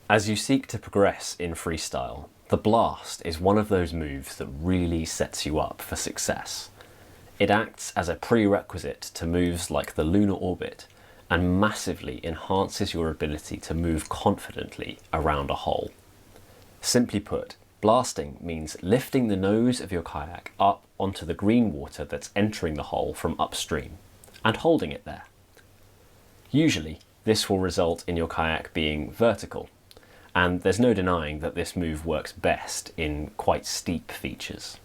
As you seek to progress in freestyle, the blast is one of those moves that really sets you up for success. It acts as a prerequisite to moves like the lunar orbit and massively enhances your ability to move confidently around a hole. Simply put, blasting means lifting the nose of your kayak up onto the green water that's entering the hole from upstream and holding it there. Usually, this will result in your kayak being vertical, and there's no denying that this move works best in quite steep features.